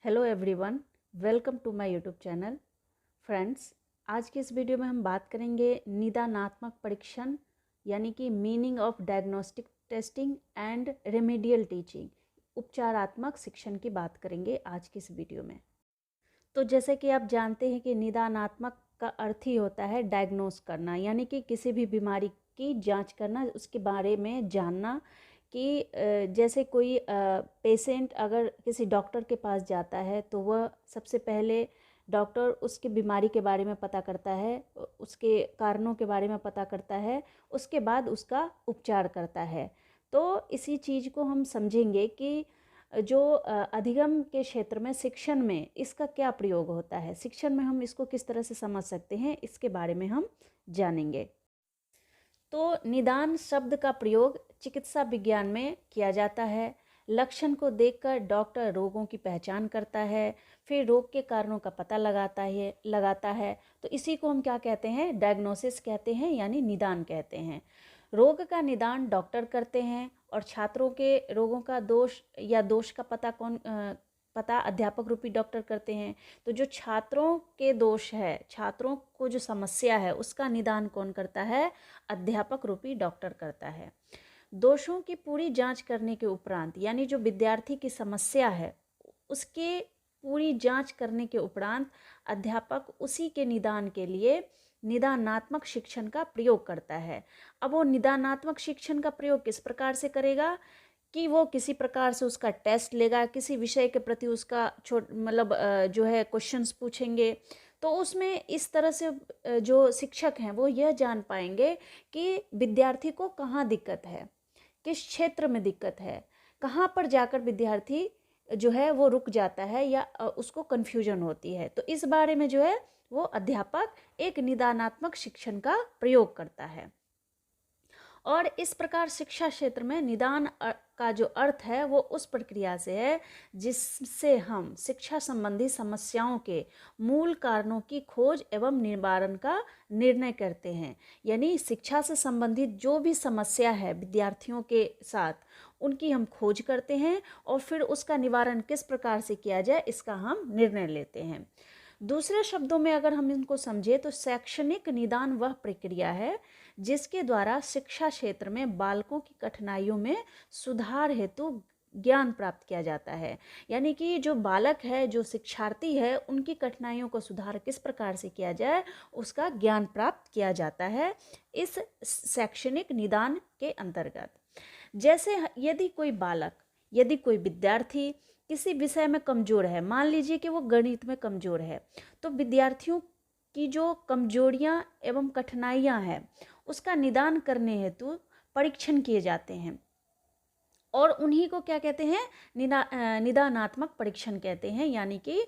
Hello everyone, welcome to my YouTube channel. Friends, आज के इस वीडियो में हम बात करेंगे निदानात्मक परीक्षण यानी कि meaning of diagnostic testing and remedial teaching, उपचारात्मक शिक्षण की बात करेंगे आज की इस वीडियो में। तो जैसे कि आप जानते हैं कि निदानात्मक का अर्थ ही होता है डायग्नोस करना, यानी कि किसी भी बीमारी की जांच करना, उसके बारे में जानना कि जैसे कोई पेशेंट अगर किसी डॉक्टर के पास जाता है तो वह सबसे पहले डॉक्टर उसकी बीमारी के बारे में पता करता है, उसके कारणों के बारे में पता करता है, उसके बाद उसका उपचार करता है। तो इसी चीज़ को हम समझेंगे कि जो अधिगम के क्षेत्र में शिक्षण में इसका क्या प्रयोग होता है, शिक्षण में हम इसको किस तरह से समझ सकते हैं, इसके बारे में हम जानेंगे। तो निदान शब्द का प्रयोग चिकित्सा विज्ञान में किया जाता है। लक्षण को देखकर डॉक्टर रोगों की पहचान करता है, फिर रोग के कारणों का पता लगाता है। तो इसी को हम क्या कहते हैं, डायग्नोसिस कहते हैं, यानी निदान कहते हैं। रोग का निदान डॉक्टर करते हैं और छात्रों के रोगों का दोष का पता अध्यापक रूपी डॉक्टर करते हैं। तो जो छात्रों के दोष है, छात्रों को जो समस्या है, उसका निदान कौन करता है, अध्यापक रूपी डॉक्टर करता है। दोषों की पूरी जांच करने के उपरांत, यानी जो विद्यार्थी की समस्या है उसके पूरी जांच करने के उपरांत अध्यापक उसी के निदान के लिए निदानात्मक शिक्षण का प्रयोग करता है। अब वो निदानात्मक शिक्षण का प्रयोग किस प्रकार से करेगा कि वो किसी प्रकार से उसका टेस्ट लेगा, किसी विषय के प्रति उसका जो है क्वेश्चंस पूछेंगे। तो उसमें इस तरह से जो शिक्षक हैं वो यह जान पाएंगे कि विद्यार्थी को कहाँ दिक्कत है, किस क्षेत्र में दिक्कत है, कहाँ पर जाकर विद्यार्थी जो है वो रुक जाता है या उसको कन्फ्यूजन होती है। तो इस बारे में जो है वो अध्यापक एक निदानात्मक शिक्षण का प्रयोग करता है। और इस प्रकार शिक्षा क्षेत्र में निदान का जो अर्थ है वो उस प्रक्रिया से है जिससे हम शिक्षा संबंधी समस्याओं के मूल कारणों की खोज एवं निवारण का निर्णय करते हैं। यानी शिक्षा से संबंधित जो भी समस्या है विद्यार्थियों के साथ, उनकी हम खोज करते हैं और फिर उसका निवारण किस प्रकार से किया जाए इसका हम निर्णय लेते हैं। दूसरे शब्दों में अगर हम इनको समझे तो शैक्षणिक निदान वह प्रक्रिया है जिसके द्वारा शिक्षा क्षेत्र में बालकों की कठिनाइयों में सुधार हेतु ज्ञान प्राप्त किया जाता है। यानी कि जो बालक है, जो शिक्षार्थी है, उनकी कठिनाइयों को सुधार किस प्रकार से किया जाए उसका ज्ञान प्राप्त किया जाता है इस शैक्षणिक निदान के अंतर्गत। जैसे यदि कोई विद्यार्थी किसी विषय में कमज़ोर है, मान लीजिए कि वो गणित में कमज़ोर है, तो विद्यार्थियों की जो कमजोरियां एवं कठिनाइयां हैं उसका निदान करने हेतु परीक्षण किए जाते हैं और उन्हीं को क्या कहते हैं, निदानात्मक परीक्षण कहते हैं, यानी कि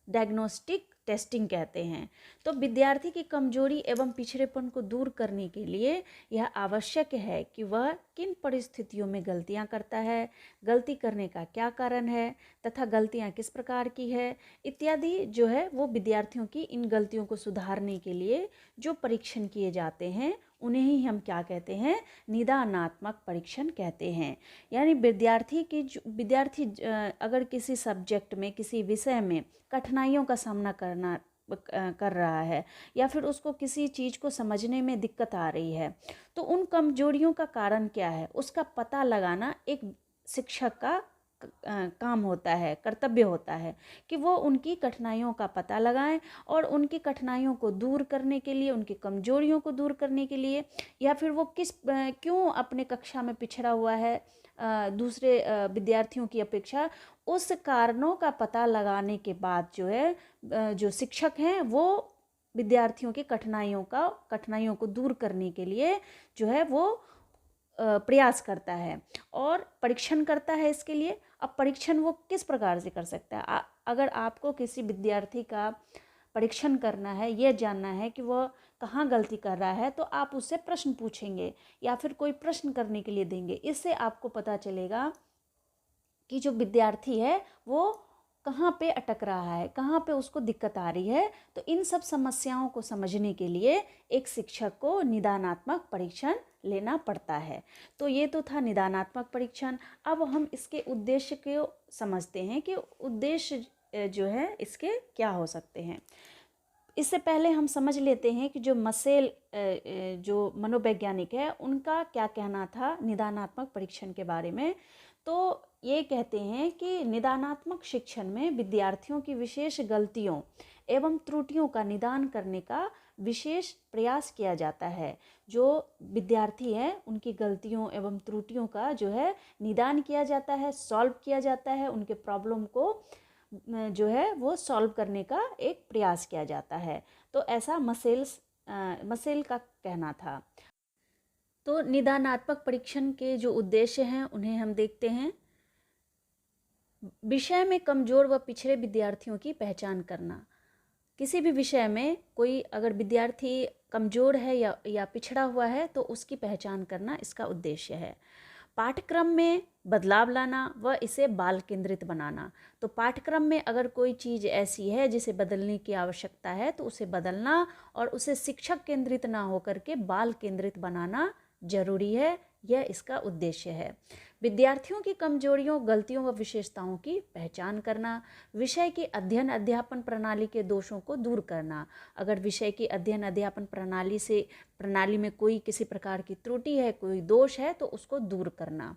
डायग्नोस्टिक टेस्टिंग कहते हैं। तो विद्यार्थी की कमजोरी एवं पिछड़ेपन को दूर करने के लिए यह आवश्यक है कि वह किन परिस्थितियों में गलतियां करता है, गलती करने का क्या कारण है तथा गलतियां किस प्रकार की है इत्यादि जो है वो विद्यार्थियों की इन गलतियों को सुधारने के लिए जो परीक्षण किए जाते हैं उन्हें ही हम क्या कहते हैं, निदानात्मक परीक्षण कहते हैं। यानी विद्यार्थी अगर किसी सब्जेक्ट में, किसी विषय में कठिनाइयों का सामना कर रहा है या फिर उसको किसी चीज़ को समझने में दिक्कत आ रही है, तो उन कमजोरियों का कारण क्या है उसका पता लगाना एक शिक्षक का काम होता है, कर्तव्य होता है कि वो उनकी कठिनाइयों का पता लगाएं और उनकी कठिनाइयों को दूर करने के लिए, उनकी कमजोरियों को दूर करने के लिए, या फिर वो क्यों अपने कक्षा में पिछड़ा हुआ है दूसरे विद्यार्थियों की अपेक्षा, उस कारणों का पता लगाने के बाद जो है जो शिक्षक हैं वो विद्यार्थियों की कठिनाइयों को दूर करने के लिए जो है वो प्रयास करता है और परीक्षण करता है इसके लिए। अब परीक्षण वो किस प्रकार से कर सकता है, अगर आपको किसी विद्यार्थी का परीक्षण करना है, यह जानना है कि वह कहाँ गलती कर रहा है, तो आप उससे प्रश्न पूछेंगे या फिर कोई प्रश्न करने के लिए देंगे। इससे आपको पता चलेगा कि जो विद्यार्थी है वो कहाँ पे अटक रहा है, कहाँ पे उसको दिक्कत आ रही है। तो इन सब समस्याओं को समझने के लिए एक शिक्षक को निदानात्मक परीक्षण लेना पड़ता है। तो ये तो था निदानात्मक परीक्षण। अब हम इसके उद्देश्य को समझते हैं कि उद्देश्य जो है इसके क्या हो सकते हैं। इससे पहले हम समझ लेते हैं कि जो मसेल जो मनोवैज्ञानिक है उनका क्या कहना था निदानात्मक परीक्षण के बारे में। तो ये कहते हैं कि निदानात्मक शिक्षण में विद्यार्थियों की विशेष गलतियों एवं त्रुटियों का निदान करने का विशेष प्रयास किया जाता है। जो विद्यार्थी हैं उनकी गलतियों एवं त्रुटियों का जो है निदान किया जाता है, सॉल्व किया जाता है, उनके प्रॉब्लम को जो है वो सॉल्व करने का एक प्रयास किया जाता है। तो ऐसा मसेल का कहना था। तो निदानात्मक परीक्षण के जो उद्देश्य हैं उन्हें हम देखते हैं। विषय में कमज़ोर व पिछड़े विद्यार्थियों की पहचान करना। किसी भी विषय में कोई अगर विद्यार्थी कमज़ोर है या पिछड़ा हुआ है तो उसकी पहचान करना इसका उद्देश्य है। पाठ्यक्रम में बदलाव लाना व इसे बाल केंद्रित बनाना। तो पाठ्यक्रम में अगर कोई चीज़ ऐसी है जिसे बदलने की आवश्यकता है तो उसे बदलना और उसे शिक्षक केंद्रित ना होकर के बाल केंद्रित बनाना जरूरी है। यह इसका उद्देश्य है। विद्यार्थियों की कमजोरियों, गलतियों व विशेषताओं की पहचान करना। विषय की अध्ययन अध्यापन प्रणाली के दोषों को दूर करना। अगर विषय की अध्ययन अध्यापन प्रणाली में कोई किसी प्रकार की त्रुटि है, कोई दोष है तो उसको दूर करना।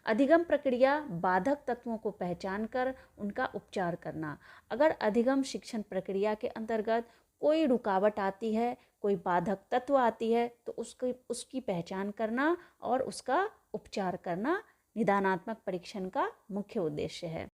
अधिगम प्रक्रिया बाधक तत्वों को पहचान कर उनका उपचार करना। अगर अधिगम शिक्षण प्रक्रिया के अंतर्गत कोई रुकावट आती है, कोई बाधक तत्व आती है तो उसकी पहचान करना और उसका उपचार करना निदानात्मक परीक्षण का मुख्य उद्देश्य है।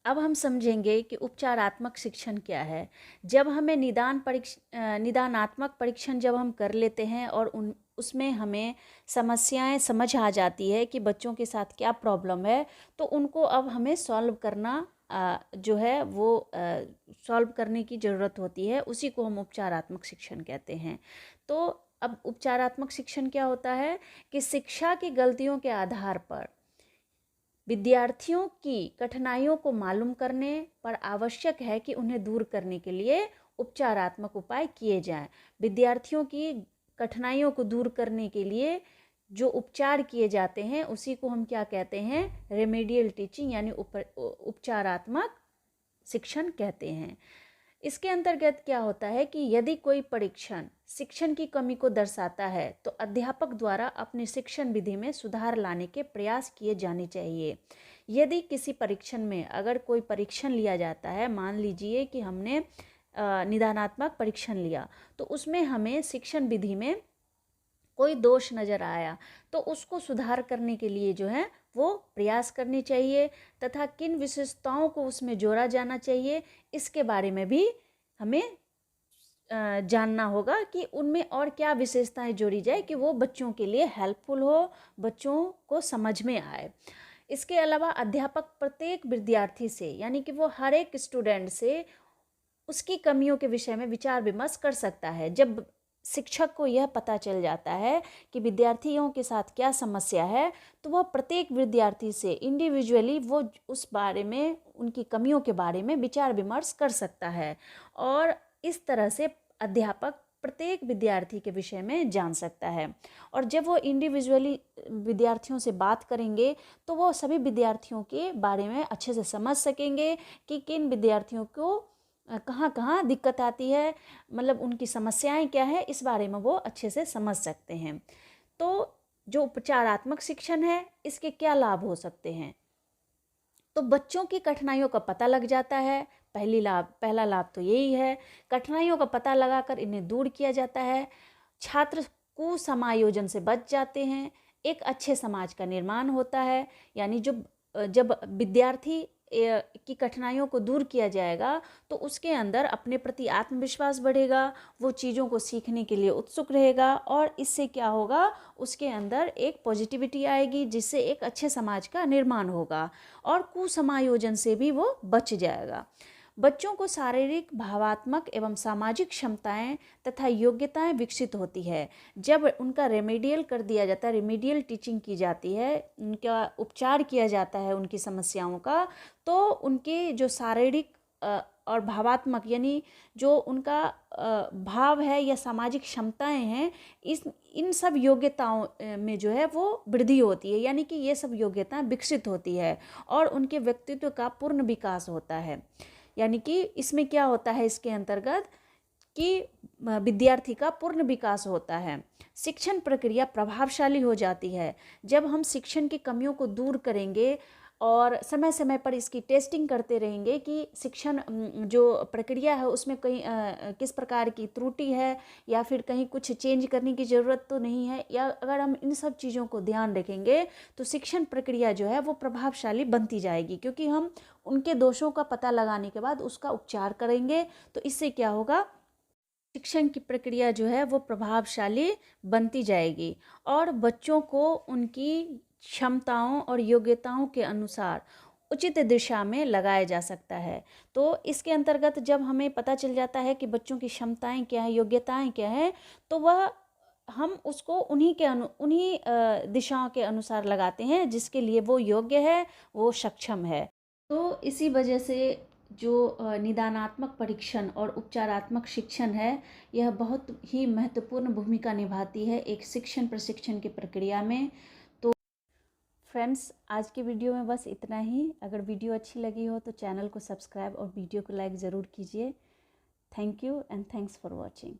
अब हम समझेंगे कि उपचारात्मक शिक्षण क्या है। जब हमें निदानात्मक परीक्षण जब हम कर लेते हैं और उसमें हमें समस्याएं समझ आ जाती है कि बच्चों के साथ क्या प्रॉब्लम है, तो उनको अब हमें सॉल्व करना जो है वो सॉल्व करने की ज़रूरत होती है। उसी को हम उपचारात्मक शिक्षण कहते हैं। तो अब उपचारात्मक शिक्षण क्या होता है कि शिक्षा की गलतियों के आधार पर विद्यार्थियों की कठिनाइयों को मालूम करने पर आवश्यक है कि उन्हें दूर करने के लिए उपचारात्मक उपाय किए जाएं। विद्यार्थियों की कठिनाइयों को दूर करने के लिए जो उपचार किए जाते हैं उसी को हम क्या कहते हैं, रेमेडियल टीचिंग यानी उपचारात्मक शिक्षण कहते हैं। इसके अंतर्गत क्या होता है कि यदि कोई परीक्षण शिक्षण की कमी को दर्शाता है तो अध्यापक द्वारा अपनी शिक्षण विधि में सुधार लाने के प्रयास किए जाने चाहिए। यदि किसी परीक्षण में अगर कोई परीक्षण लिया जाता है, मान लीजिए कि हमने निदानात्मक परीक्षण लिया तो उसमें हमें शिक्षण विधि में कोई दोष नज़र आया तो उसको सुधार करने के लिए जो है वो प्रयास करने चाहिए तथा किन विशेषताओं को उसमें जोड़ा जाना चाहिए इसके बारे में भी हमें जानना होगा कि उनमें और क्या विशेषताएं जोड़ी जाए कि वो बच्चों के लिए हेल्पफुल हो, बच्चों को समझ में आए। इसके अलावा अध्यापक प्रत्येक विद्यार्थी से यानी कि वो हर एक स्टूडेंट से उसकी कमियों के विषय में विचार विमर्श कर सकता है। जब शिक्षक को यह पता चल जाता है कि विद्यार्थियों के साथ क्या समस्या है तो वह प्रत्येक विद्यार्थी से इंडिविजुअली वो उस बारे में, उनकी कमियों के बारे में विचार विमर्श कर सकता है और इस तरह से अध्यापक प्रत्येक विद्यार्थी के विषय में जान सकता है। और जब वो इंडिविजुअली विद्यार्थियों से बात करेंगे तो वो सभी विद्यार्थियों के बारे में अच्छे से समझ सकेंगे कि किन विद्यार्थियों को कहाँ कहाँ दिक्कत आती है, मतलब उनकी समस्याएं क्या है, इस बारे में वो अच्छे से समझ सकते हैं। तो जो उपचारात्मक शिक्षण है इसके क्या लाभ हो सकते हैं, तो बच्चों की कठिनाइयों का पता लग जाता है। पहला लाभ तो यही है, कठिनाइयों का पता लगाकर इन्हें दूर किया जाता है। छात्र कुसमायोजन से बच जाते हैं। एक अच्छे समाज का निर्माण होता है, यानी जब विद्यार्थी की कठिनाइयों को दूर किया जाएगा तो उसके अंदर अपने प्रति आत्मविश्वास बढ़ेगा, वो चीज़ों को सीखने के लिए उत्सुक रहेगा और इससे क्या होगा, उसके अंदर एक पॉजिटिविटी आएगी जिससे एक अच्छे समाज का निर्माण होगा और कुसमायोजन से भी वो बच जाएगा। बच्चों को शारीरिक, भावात्मक एवं सामाजिक क्षमताएं तथा योग्यताएं विकसित होती है जब उनका रेमेडियल कर दिया जाता है, रेमेडियल टीचिंग की जाती है, उनका उपचार किया जाता है उनकी समस्याओं का, तो उनके जो शारीरिक और भावात्मक यानी जो उनका भाव है या सामाजिक क्षमताएं हैं, इन सब योग्यताओं में जो है वो वृद्धि होती है, यानी कि ये सब योग्यताएं विकसित होती है और उनके व्यक्तित्व का पूर्ण विकास होता है। यानी कि इसमें क्या होता है, इसके अंतर्गत कि विद्यार्थी का पूर्ण विकास होता है। शिक्षण प्रक्रिया प्रभावशाली हो जाती है जब हम शिक्षण की कमियों को दूर करेंगे और समय समय पर इसकी टेस्टिंग करते रहेंगे कि शिक्षण जो प्रक्रिया है उसमें कहीं किस प्रकार की त्रुटि है या फिर कहीं कुछ चेंज करने की ज़रूरत तो नहीं है, या अगर हम इन सब चीज़ों को ध्यान रखेंगे तो शिक्षण प्रक्रिया जो है वो प्रभावशाली बनती जाएगी, क्योंकि हम उनके दोषों का पता लगाने के बाद उसका उपचार करेंगे। तो इससे क्या होगा, शिक्षण की प्रक्रिया जो है वो प्रभावशाली बनती जाएगी और बच्चों को उनकी क्षमताओं और योग्यताओं के अनुसार उचित दिशा में लगाया जा सकता है। तो इसके अंतर्गत जब हमें पता चल जाता है कि बच्चों की क्षमताएं क्या हैं, योग्यताएं क्या हैं, तो वह हम उसको उन्हीं दिशाओं के अनुसार लगाते हैं जिसके लिए वो योग्य है, वो सक्षम है। तो इसी वजह से जो निदानात्मक परीक्षण और उपचारात्मक शिक्षण है, यह बहुत ही महत्वपूर्ण भूमिका निभाती है एक शिक्षण प्रशिक्षण की प्रक्रिया में। तो फ्रेंड्स, आज की वीडियो में बस इतना ही। अगर वीडियो अच्छी लगी हो तो चैनल को सब्सक्राइब और वीडियो को लाइक ज़रूर कीजिए। Thank you and thanks for watching.